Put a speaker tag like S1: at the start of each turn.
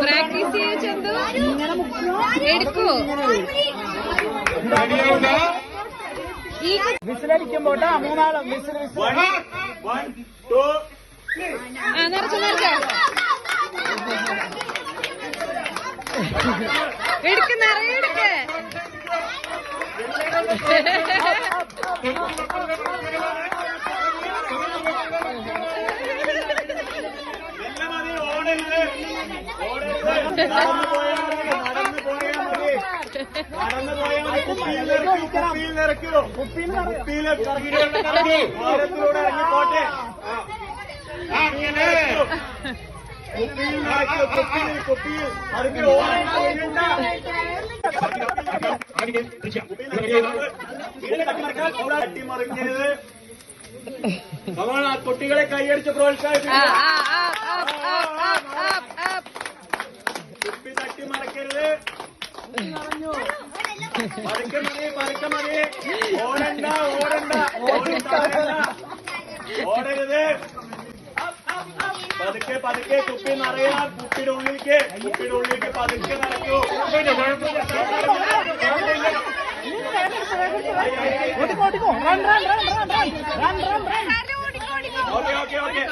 S1: practice ചെയ്തു എടുക്കോ
S2: വിസിലടിക്കുമ്പോട്ട് മൂന്നാളും whistle
S1: നിറച്ചു എടുക്ക് നിറയെ എടുക്ക്
S2: നടന്നു പോയാൽ കുപ്പിയിൽ നിറയ്ക്കൂ കുപ്പിയിൽ ഓരത്തിലൂടെ ഇറങ്ങി പോട്ടെ അങ്ങനെ കുപ്പിയിൽ നിറയ്ക്കൂ കുപ്പിയിൽ അതിന് തട്ടിമറിക്കരുത് നമ്മൾ ആ കുട്ടികളെ കൈയടിച്ച് പ്രോത്സാഹിപ്പിക്കും കുപ്പി തട്ടിമറിക്കരുത് പതുക്കെ മതി ഓടണ്ട ഓടരുത് പതുക്കെ കുപ്പി നിറയാൻ കുപ്പിയുടെ ഉള്ളിലേക്ക് പതുക്കെ നടക്കൂ ഓക്കെ